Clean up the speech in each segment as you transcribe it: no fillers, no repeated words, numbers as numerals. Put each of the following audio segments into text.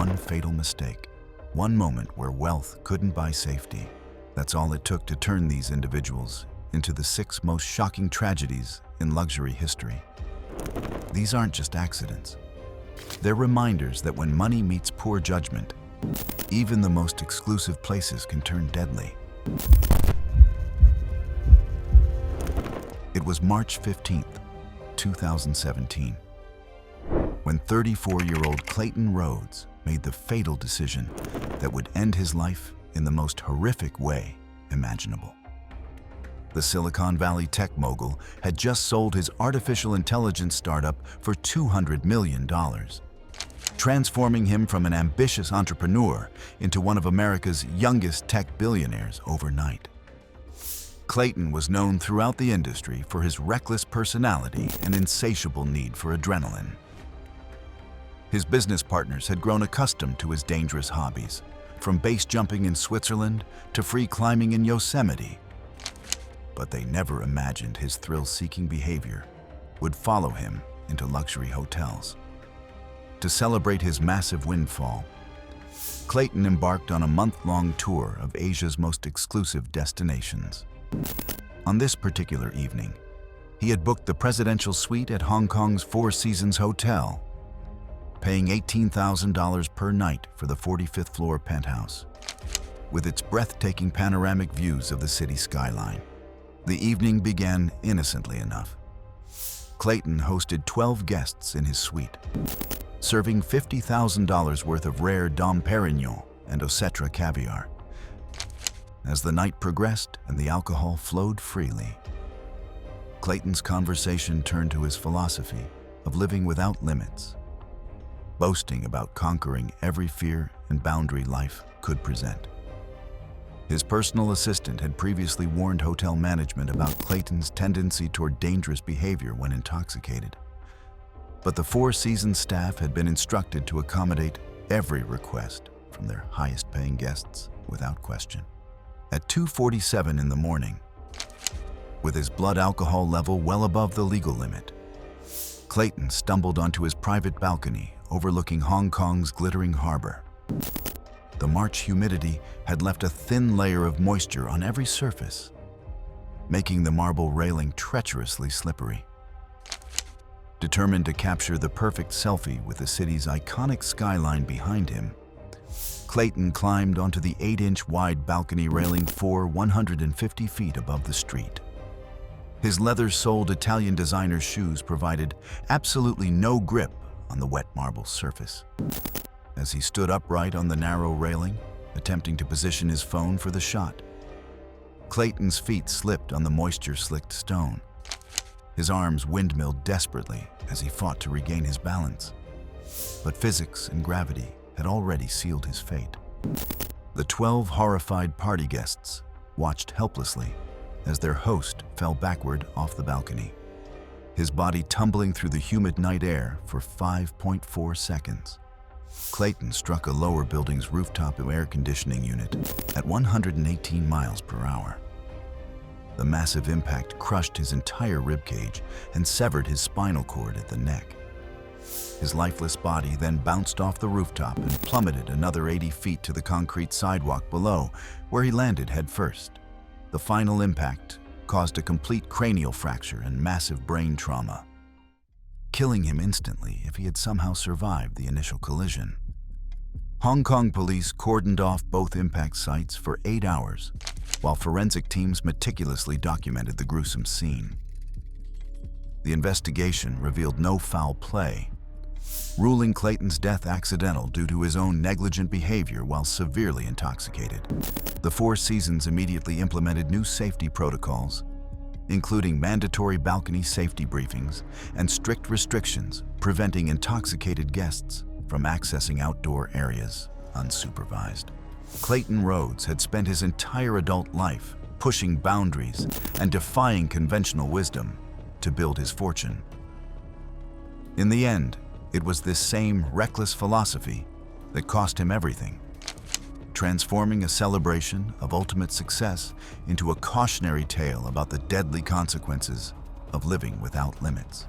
one fatal mistake, one moment where wealth couldn't buy safety. That's all it took to turn these individuals into the 6 most shocking tragedies in luxury history. These aren't just accidents. They're reminders that when money meets poor judgment, even the most exclusive places can turn deadly. It was March 15th, 2017, when 34-year-old Clayton Rhodes made the fatal decision that would end his life in the most horrific way imaginable. The Silicon Valley tech mogul had just sold his artificial intelligence startup for $200 million, transforming him from an ambitious entrepreneur into one of America's youngest tech billionaires overnight. Clayton was known throughout the industry for his reckless personality and insatiable need for adrenaline. His business partners had grown accustomed to his dangerous hobbies, from base jumping in Switzerland to free climbing in Yosemite. But they never imagined his thrill-seeking behavior would follow him into luxury hotels. To celebrate his massive windfall, Clayton embarked on a month-long tour of Asia's most exclusive destinations. On this particular evening, he had booked the presidential suite at Hong Kong's Four Seasons Hotel, paying $18,000 per night for the 45th floor penthouse, with its breathtaking panoramic views of the city skyline. The evening began innocently enough. Clayton hosted 12 guests in his suite, serving $50,000 worth of rare Dom Perignon and Osetra caviar. As the night progressed and the alcohol flowed freely, Clayton's conversation turned to his philosophy of living without limits, boasting about conquering every fear and boundary life could present. His personal assistant had previously warned hotel management about Clayton's tendency toward dangerous behavior when intoxicated. But the Four Seasons staff had been instructed to accommodate every request from their highest-paying guests without question. At 2:47 in the morning, with his blood alcohol level well above the legal limit, Clayton stumbled onto his private balcony overlooking Hong Kong's glittering harbor. The March humidity had left a thin layer of moisture on every surface, making the marble railing treacherously slippery. Determined to capture the perfect selfie with the city's iconic skyline behind him, Clayton climbed onto the 8-inch wide balcony railing 150 feet above the street. His leather-soled Italian designer shoes provided absolutely no grip on the wet marble surface. As he stood upright on the narrow railing, attempting to position his phone for the shot, Clayton's feet slipped on the moisture-slicked stone. His arms windmilled desperately as he fought to regain his balance. But physics and gravity had already sealed his fate. The 12 horrified party guests watched helplessly as their host fell backward off the balcony, his body tumbling through the humid night air for 5.4 seconds. Clayton struck a lower building's rooftop air conditioning unit at 118 miles per hour. The massive impact crushed his entire ribcage and severed his spinal cord at the neck. His lifeless body then bounced off the rooftop and plummeted another 80 feet to the concrete sidewalk below, where he landed headfirst. The final impact caused a complete cranial fracture and massive brain trauma, killing him instantly if he had somehow survived the initial collision. Hong Kong police cordoned off both impact sites for 8 hours, while forensic teams meticulously documented the gruesome scene. The investigation revealed no foul play, ruling Clayton's death accidental due to his own negligent behavior while severely intoxicated. The Four Seasons immediately implemented new safety protocols, including mandatory balcony safety briefings and strict restrictions preventing intoxicated guests from accessing outdoor areas unsupervised. Clayton Rhodes had spent his entire adult life pushing boundaries and defying conventional wisdom to build his fortune. In the end, it was this same reckless philosophy that cost him everything, transforming a celebration of ultimate success into a cautionary tale about the deadly consequences of living without limits.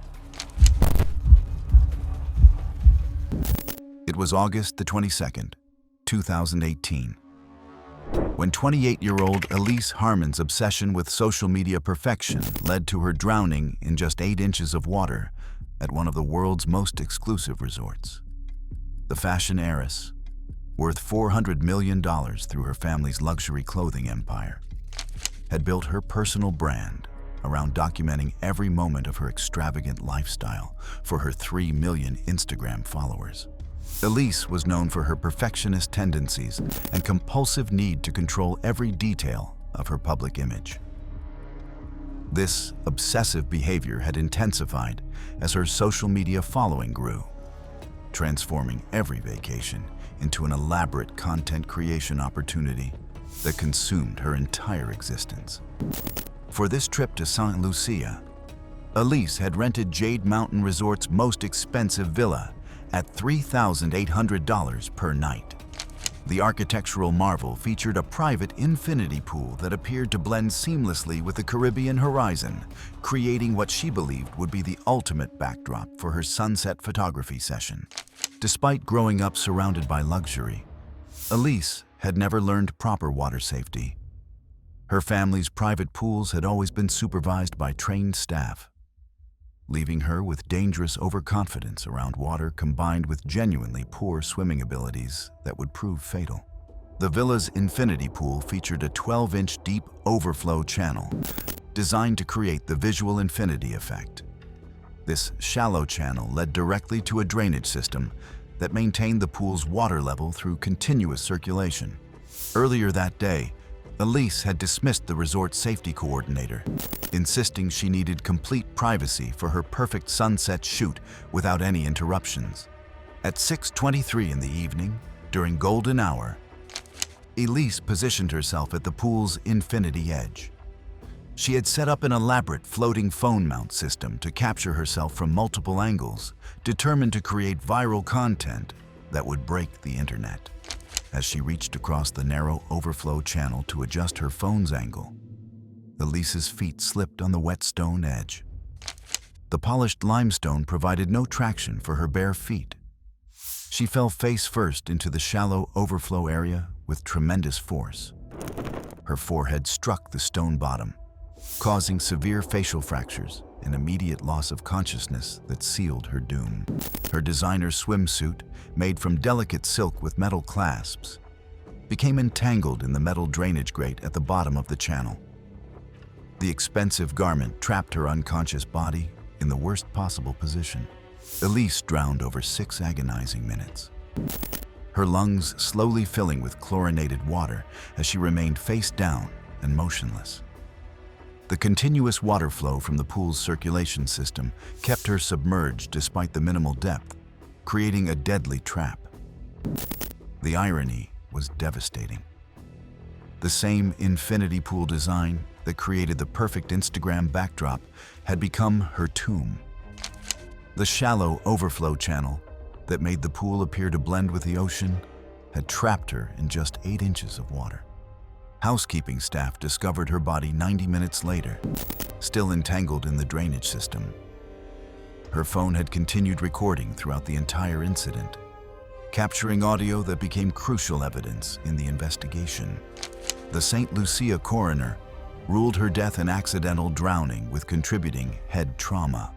It It was August the 22nd, 2018, when 28-year-old Elise Harmon's obsession with social media perfection led to her drowning in just 8 inches of water at one of the world's most exclusive resorts. The fashion heiress, worth $400 million through her family's luxury clothing empire, had built her personal brand around documenting every moment of her extravagant lifestyle for her 3 million Instagram followers. Elise was known for her perfectionist tendencies and compulsive need to control every detail of her public image. This obsessive behavior had intensified as her social media following grew, transforming every vacation into an elaborate content creation opportunity that consumed her entire existence. For this trip to St. Lucia, Elise had rented Jade Mountain Resort's most expensive villa at $3,800 per night. The architectural marvel featured a private infinity pool that appeared to blend seamlessly with the Caribbean horizon, creating what she believed would be the ultimate backdrop for her sunset photography session. Despite growing up surrounded by luxury, Elise had never learned proper water safety. Her family's private pools had always been supervised by trained staff, leaving her with dangerous overconfidence around water combined with genuinely poor swimming abilities that would prove fatal. The villa's infinity pool featured a 12-inch deep overflow channel designed to create the visual infinity effect. This shallow channel led directly to a drainage system that maintained the pool's water level through continuous circulation. Earlier that day, Elise had dismissed the resort safety coordinator, insisting she needed complete privacy for her perfect sunset shoot without any interruptions. At 6:23 in the evening, during golden hour, Elise positioned herself at the pool's infinity edge. She had set up an elaborate floating phone mount system to capture herself from multiple angles, determined to create viral content that would break the internet. As she reached across the narrow overflow channel to adjust her phone's angle, Elise's feet slipped on the wet stone edge. The polished limestone provided no traction for her bare feet. She fell face first into the shallow overflow area with tremendous force. Her forehead struck the stone bottom, causing severe facial fractures and immediate loss of consciousness that sealed her doom. Her designer swimsuit, made from delicate silk with metal clasps, became entangled in the metal drainage grate at the bottom of the channel. The expensive garment trapped her unconscious body in the worst possible position. Elise drowned over 6 agonizing minutes, her lungs slowly filling with chlorinated water as she remained face down and motionless. The continuous water flow from the pool's circulation system kept her submerged despite the minimal depth, creating a deadly trap. The irony was devastating. The same infinity pool design that created the perfect Instagram backdrop had become her tomb. The shallow overflow channel that made the pool appear to blend with the ocean had trapped her in just 8 inches of water. Housekeeping staff discovered her body 90 minutes later, still entangled in the drainage system. Her phone had continued recording throughout the entire incident, capturing audio that became crucial evidence in the investigation. The St. Lucia coroner ruled her death an accidental drowning with contributing head trauma.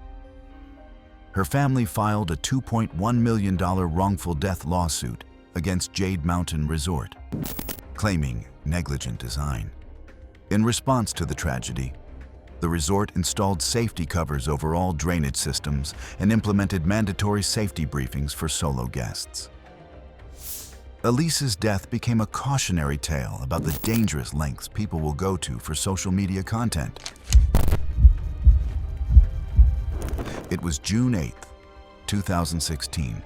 Her family filed a $2.1 million wrongful death lawsuit against Jade Mountain Resort, claiming negligent design. In response to the tragedy, the resort installed safety covers over all drainage systems and implemented mandatory safety briefings for solo guests. Elise's death became a cautionary tale about the dangerous lengths people will go to for social media content. It was June 8, 2016,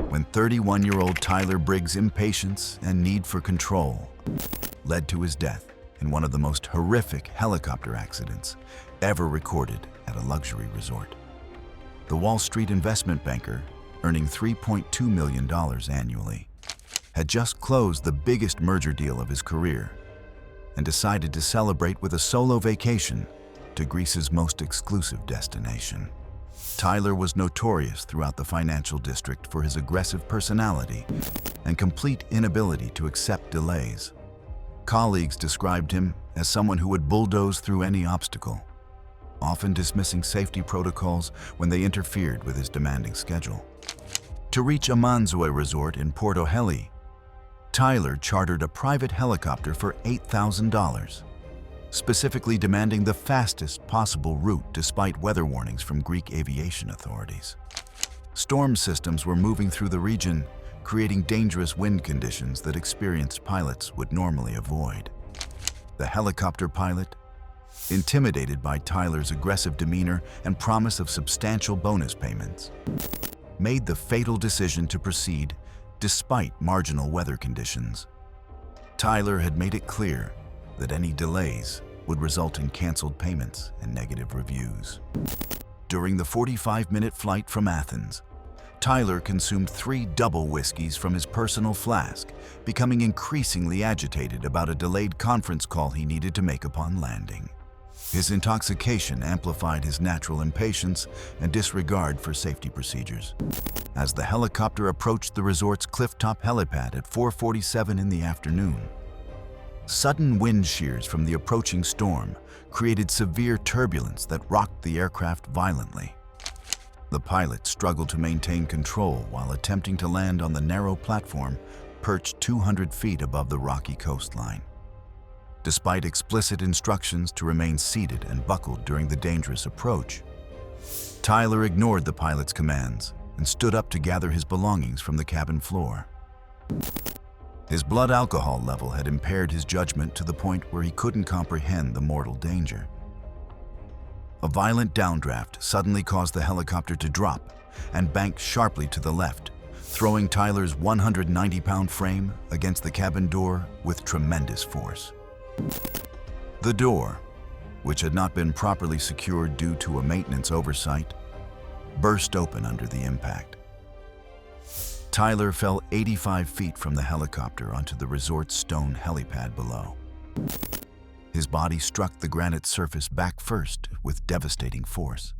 when 31-year-old Tyler Briggs' impatience and need for control led to his death in one of the most horrific helicopter accidents ever recorded at a luxury resort. The Wall Street investment banker, earning $3.2 million annually, had just closed the biggest merger deal of his career and decided to celebrate with a solo vacation to Greece's most exclusive destination. Tyler was notorious throughout the financial district for his aggressive personality and complete inability to accept delays. Colleagues described him as someone who would bulldoze through any obstacle, often dismissing safety protocols when they interfered with his demanding schedule. To reach Amanzoe Resort in Porto Heli, Tyler chartered a private helicopter for $8,000, specifically demanding the fastest possible route despite weather warnings from Greek aviation authorities. Storm systems were moving through the region, creating dangerous wind conditions that experienced pilots would normally avoid. The helicopter pilot, intimidated by Tyler's aggressive demeanor and promise of substantial bonus payments, made the fatal decision to proceed despite marginal weather conditions. Tyler had made it clear that any delays would result in canceled payments and negative reviews. During the 45-minute flight from Athens, Tyler consumed 3 double whiskeys from his personal flask, becoming increasingly agitated about a delayed conference call he needed to make upon landing. His intoxication amplified his natural impatience and disregard for safety procedures. As the helicopter approached the resort's clifftop helipad at 4:47 in the afternoon, sudden wind shears from the approaching storm created severe turbulence that rocked the aircraft violently. The pilot struggled to maintain control while attempting to land on the narrow platform perched 200 feet above the rocky coastline. Despite explicit instructions to remain seated and buckled during the dangerous approach, Tyler ignored the pilot's commands and stood up to gather his belongings from the cabin floor. His blood alcohol level had impaired his judgment to the point where he couldn't comprehend the mortal danger. A violent downdraft suddenly caused the helicopter to drop and bank sharply to the left, throwing Tyler's 190-pound frame against the cabin door with tremendous force. The door, which had not been properly secured due to a maintenance oversight, burst open under the impact. Tyler fell 85 feet from the helicopter onto the resort's stone helipad below. His body struck the granite surface back first with devastating force,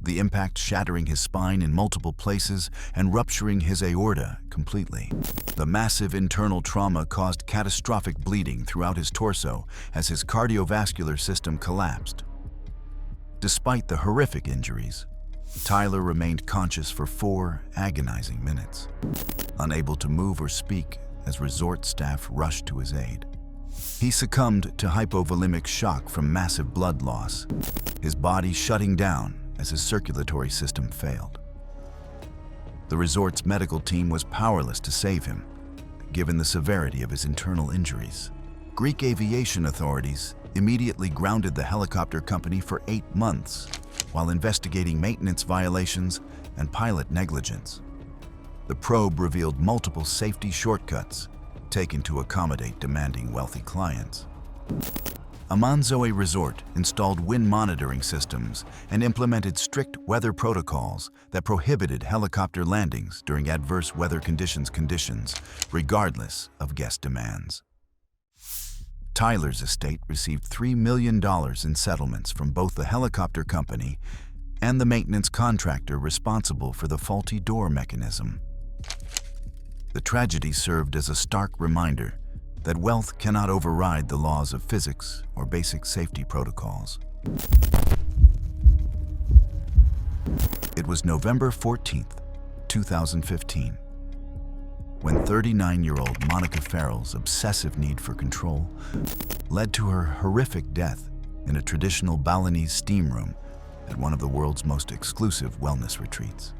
the impact shattering his spine in multiple places and rupturing his aorta completely. The massive internal trauma caused catastrophic bleeding throughout his torso as his cardiovascular system collapsed. Despite the horrific injuries, Tyler remained conscious for 4 agonizing minutes, unable to move or speak as resort staff rushed to his aid. He succumbed to hypovolemic shock from massive blood loss, his body shutting down as his circulatory system failed. The resort's medical team was powerless to save him, given the severity of his internal injuries. Greek aviation authorities immediately grounded the helicopter company for 8 months while investigating maintenance violations and pilot negligence. The probe revealed multiple safety shortcuts taken to accommodate demanding wealthy clients. Amanzoe Resort installed wind monitoring systems and implemented strict weather protocols that prohibited helicopter landings during adverse weather conditions, regardless of guest demands. Tyler's estate received $3 million in settlements from both the helicopter company and the maintenance contractor responsible for the faulty door mechanism. The tragedy served as a stark reminder that wealth cannot override the laws of physics or basic safety protocols. It was November 14th, 2015, when 39-year-old Monica Farrell's obsessive need for control led to her horrific death in a traditional Balinese steam room at one of the world's most exclusive wellness retreats.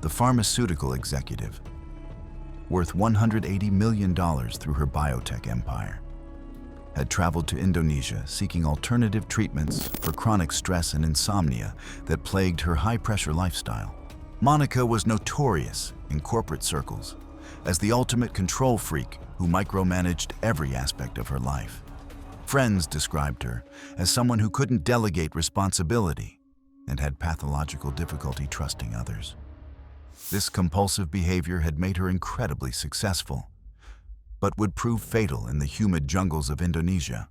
The pharmaceutical executive, worth $180 million through her biotech empire, had traveled to Indonesia seeking alternative treatments for chronic stress and insomnia that plagued her high-pressure lifestyle. Monica was notorious in corporate circles as the ultimate control freak who micromanaged every aspect of her life. Friends described her as someone who couldn't delegate responsibility and had pathological difficulty trusting others. This compulsive behavior had made her incredibly successful, but would prove fatal in the humid jungles of Indonesia.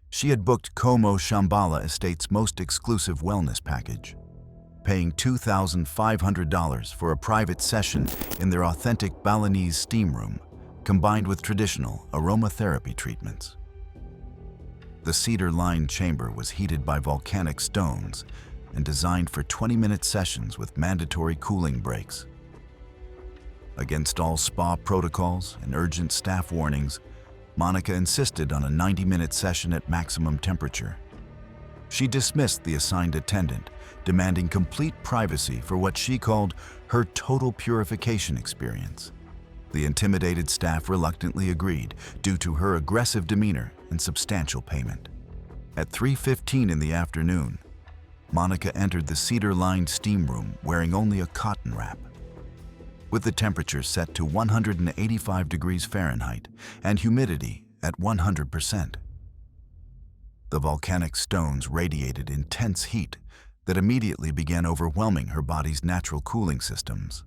She had booked Como Shambhala Estate's most exclusive wellness package, paying $2,500 for a private session in their authentic Balinese steam room, combined with traditional aromatherapy treatments. The cedar-lined chamber was heated by volcanic stones and designed for 20-minute sessions with mandatory cooling breaks. Against all spa protocols and urgent staff warnings, Monica insisted on a 90-minute session at maximum temperature. She dismissed the assigned attendant, demanding complete privacy for what she called her total purification experience. The intimidated staff reluctantly agreed due to her aggressive demeanor and substantial payment. At 3:15 in the afternoon, Monica entered the cedar-lined steam room wearing only a cotton wrap. With the temperature set to 185 degrees Fahrenheit and humidity at 100%. The volcanic stones radiated intense heat that immediately began overwhelming her body's natural cooling systems.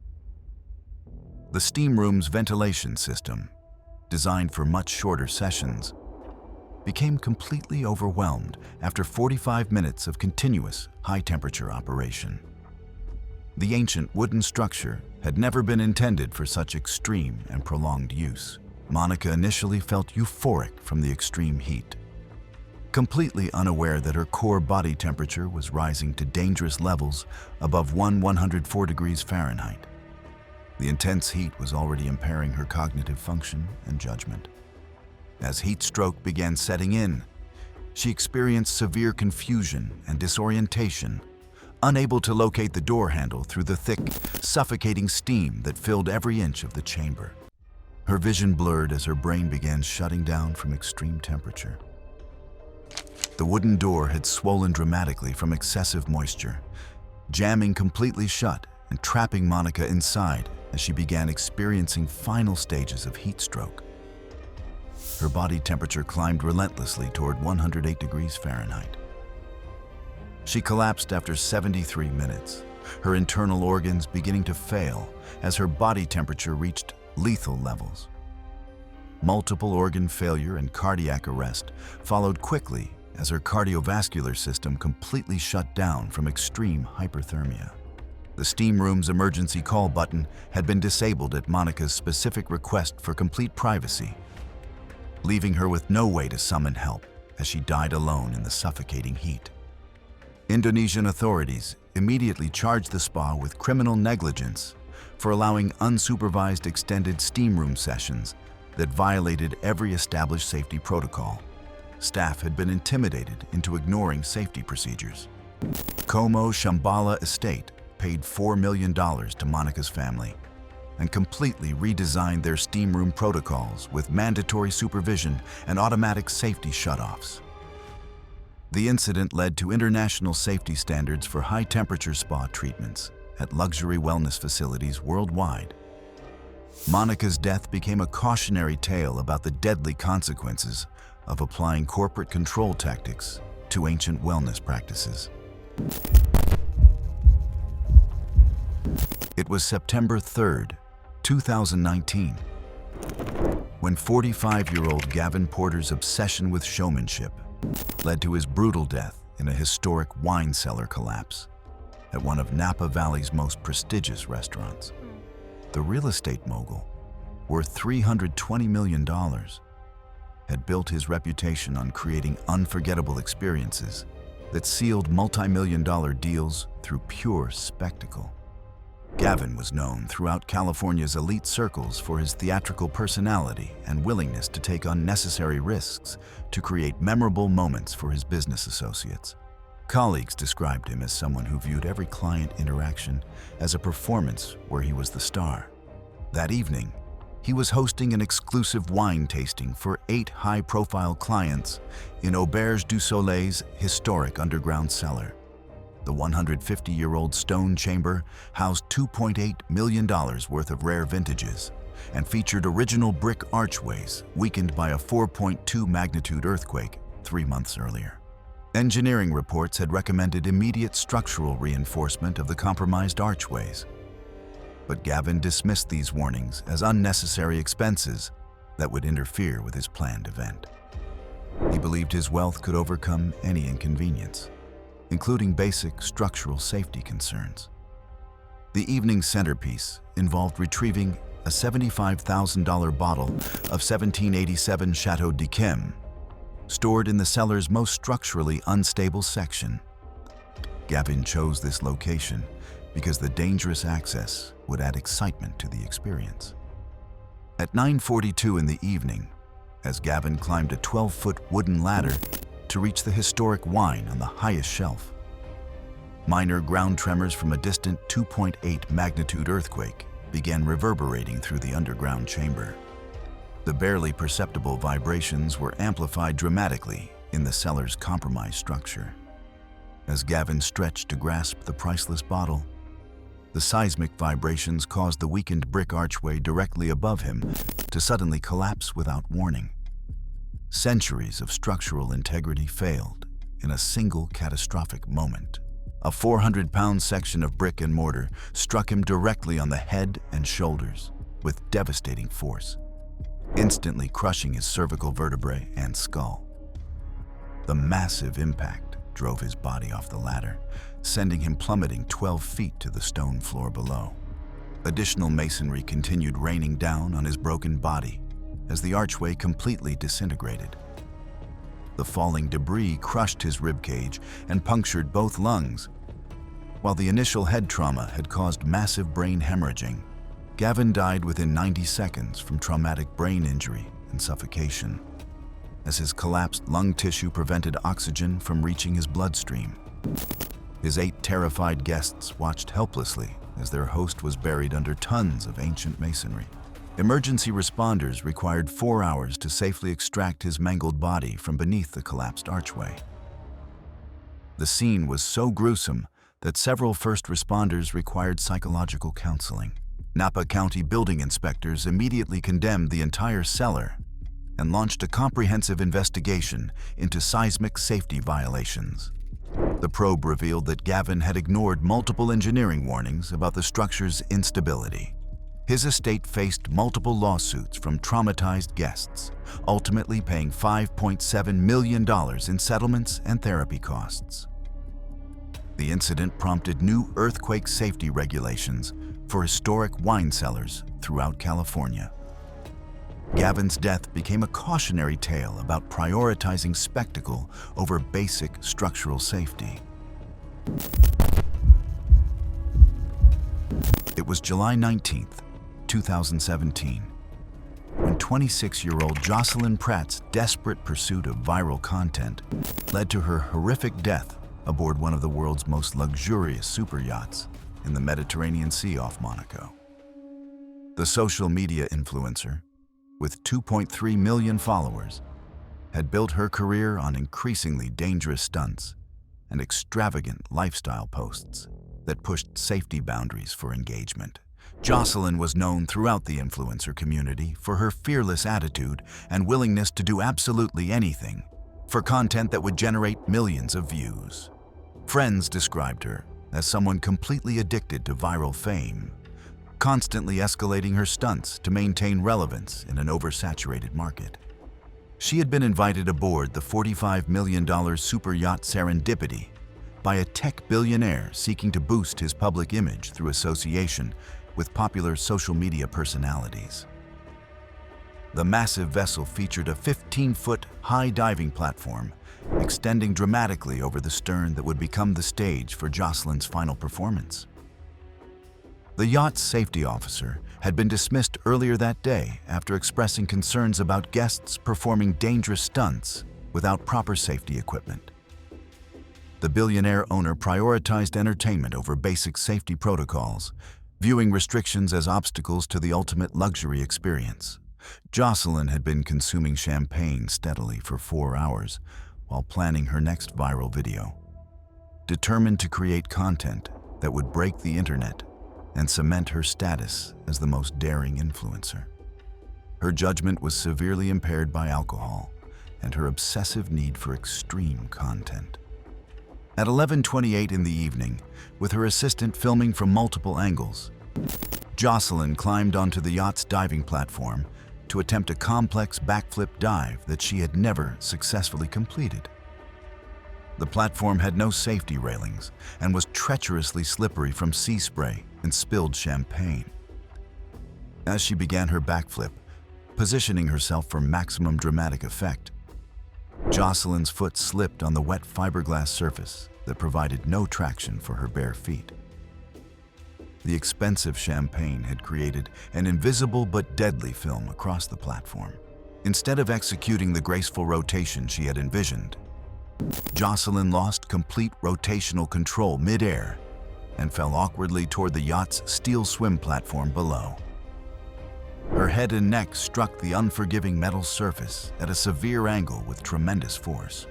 The steam room's ventilation system, designed for much shorter sessions, became completely overwhelmed after 45 minutes of continuous high-temperature operation. The ancient wooden structure had never been intended for such extreme and prolonged use. Monica initially felt euphoric from the extreme heat, completely unaware that her core body temperature was rising to dangerous levels above 104 degrees Fahrenheit. The intense heat was already impairing her cognitive function and judgment. As heat stroke began setting in, she experienced severe confusion and disorientation, unable to locate the door handle through the thick, suffocating steam that filled every inch of the chamber. Her vision blurred as her brain began shutting down from extreme temperature. The wooden door had swollen dramatically from excessive moisture, jamming completely shut and trapping Monica inside as she began experiencing final stages of heat stroke. Her body temperature climbed relentlessly toward 108 degrees Fahrenheit. She collapsed after 73 minutes, her internal organs beginning to fail as her body temperature reached lethal levels. Multiple organ failure and cardiac arrest followed quickly as her cardiovascular system completely shut down from extreme hyperthermia. The steam room's emergency call button had been disabled at Monica's specific request for complete privacy, leaving her with no way to summon help as she died alone in the suffocating heat. Indonesian authorities immediately charged the spa with criminal negligence for allowing unsupervised extended steam room sessions that violated every established safety protocol. Staff had been intimidated into ignoring safety procedures. Como Shambhala Estate paid $4 million to Monica's family and completely redesigned their steam room protocols with mandatory supervision and automatic safety shutoffs. The incident led to international safety standards for high-temperature spa treatments at luxury wellness facilities worldwide. Monica's death became a cautionary tale about the deadly consequences of applying corporate control tactics to ancient wellness practices. It was September 3rd, 2019, when 45-year-old Gavin Porter's obsession with showmanship led to his brutal death in a historic wine cellar collapse at one of Napa Valley's most prestigious restaurants. The real estate mogul, worth $320 million, had built his reputation on creating unforgettable experiences that sealed multi-million-dollar deals through pure spectacle. Gavin was known throughout California's elite circles for his theatrical personality and willingness to take unnecessary risks to create memorable moments for his business associates. Colleagues described him as someone who viewed every client interaction as a performance where he was the star. That evening, he was hosting an exclusive wine tasting for 8 high-profile clients in Auberge du Soleil's historic underground cellar. The 150-year-old stone chamber housed $2.8 million worth of rare vintages and featured original brick archways weakened by a 4.2 magnitude earthquake 3 months earlier. Engineering reports had recommended immediate structural reinforcement of the compromised archways, but Gavin dismissed these warnings as unnecessary expenses that would interfere with his planned event. He believed his wealth could overcome any inconvenience, including basic structural safety concerns. The evening centerpiece involved retrieving a $75,000 bottle of 1787 Chateau d'Yquem, stored in the cellar's most structurally unstable section. Gavin chose this location because the dangerous access would add excitement to the experience. At 9:42 in the evening, as Gavin climbed a 12-foot wooden ladder to reach the historic wine on the highest shelf, minor ground tremors from a distant 2.8 magnitude earthquake began reverberating through the underground chamber. The barely perceptible vibrations were amplified dramatically in the cellar's compromised structure. As Gavin stretched to grasp the priceless bottle, the seismic vibrations caused the weakened brick archway directly above him to suddenly collapse without warning. Centuries of structural integrity failed in a single catastrophic moment. A 400-pound section of brick and mortar struck him directly on the head and shoulders with devastating force, instantly crushing his cervical vertebrae and skull. The massive impact drove his body off the ladder, sending him plummeting 12 feet to the stone floor below. Additional masonry continued raining down on his broken body as the archway completely disintegrated. The falling debris crushed his ribcage and punctured both lungs. While the initial head trauma had caused massive brain hemorrhaging, Gavin died within 90 seconds from traumatic brain injury and suffocation, as his collapsed lung tissue prevented oxygen from reaching his bloodstream. His 8 terrified guests watched helplessly as their host was buried under tons of ancient masonry. Emergency responders required 4 hours to safely extract his mangled body from beneath the collapsed archway. The scene was so gruesome that several first responders required psychological counseling. Napa County building inspectors immediately condemned the entire cellar and launched a comprehensive investigation into seismic safety violations. The probe revealed that Gavin had ignored multiple engineering warnings about the structure's instability. His estate faced multiple lawsuits from traumatized guests, ultimately paying $5.7 million in settlements and therapy costs. The incident prompted new earthquake safety regulations for historic wine cellars throughout California. Gavin's death became a cautionary tale about prioritizing spectacle over basic structural safety. It was July 19th, 2017, when 26-year-old Jocelyn Pratt's desperate pursuit of viral content led to her horrific death aboard one of the world's most luxurious super yachts in the Mediterranean Sea off Monaco. The social media influencer, with 2.3 million followers, had built her career on increasingly dangerous stunts and extravagant lifestyle posts that pushed safety boundaries for engagement. Jocelyn was known throughout the influencer community for her fearless attitude and willingness to do absolutely anything for content that would generate millions of views. Friends described her as someone completely addicted to viral fame, constantly escalating her stunts to maintain relevance in an oversaturated market. She had been invited aboard the $45 million super yacht Serendipity by a tech billionaire seeking to boost his public image through association with popular social media personalities. The massive vessel featured a 15-foot high diving platform extending dramatically over the stern that would become the stage for Jocelyn's final performance. The yacht's safety officer had been dismissed earlier that day after expressing concerns about guests performing dangerous stunts without proper safety equipment. The billionaire owner prioritized entertainment over basic safety protocols, viewing restrictions as obstacles to the ultimate luxury experience. Jocelyn had been consuming champagne steadily for 4 hours while planning her next viral video, determined to create content that would break the internet and cement her status as the most daring influencer. Her judgment was severely impaired by alcohol and her obsessive need for extreme content. At 11:28 in the evening, with her assistant filming from multiple angles, Jocelyn climbed onto the yacht's diving platform to attempt a complex backflip dive that she had never successfully completed. The platform had no safety railings and was treacherously slippery from sea spray and spilled champagne. As she began her backflip, positioning herself for maximum dramatic effect, Jocelyn's foot slipped on the wet fiberglass surface that provided no traction for her bare feet. The expensive champagne had created an invisible but deadly film across the platform. Instead of executing the graceful rotation she had envisioned, Jocelyn lost complete rotational control mid-air and fell awkwardly toward the yacht's steel swim platform below. Her head and neck struck the unforgiving metal surface at a severe angle with tremendous force.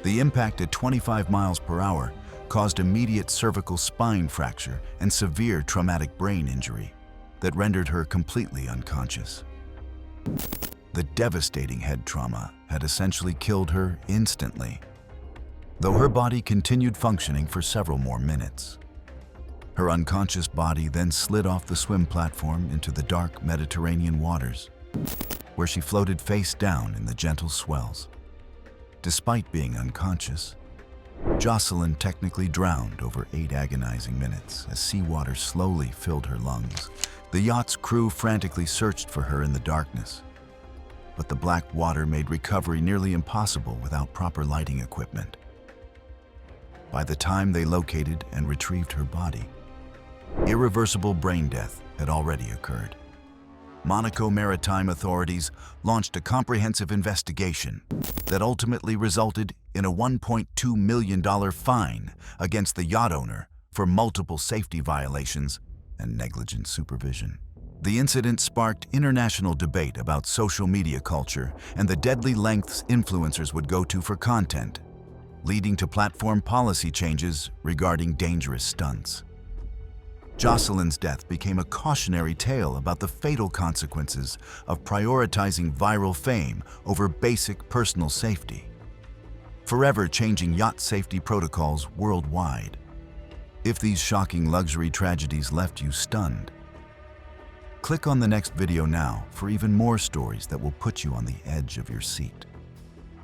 The impact at 25 miles per hour caused immediate cervical spine fracture and severe traumatic brain injury that rendered her completely unconscious. The devastating head trauma had essentially killed her instantly, though her body continued functioning for several more minutes. Her unconscious body then slid off the swim platform into the dark Mediterranean waters, where she floated face down in the gentle swells. Despite being unconscious, Jocelyn technically drowned over 8 agonizing minutes as seawater slowly filled her lungs. The yacht's crew frantically searched for her in the darkness, but the black water made recovery nearly impossible without proper lighting equipment. By the time they located and retrieved her body, irreversible brain death had already occurred. Monaco maritime authorities launched a comprehensive investigation that ultimately resulted in a $1.2 million fine against the yacht owner for multiple safety violations and negligent supervision. The incident sparked international debate about social media culture and the deadly lengths influencers would go to for content, leading to platform policy changes regarding dangerous stunts. Jocelyn's death became a cautionary tale about the fatal consequences of prioritizing viral fame over basic personal safety, forever changing yacht safety protocols worldwide. If these shocking luxury tragedies left you stunned, click on the next video now for even more stories that will put you on the edge of your seat.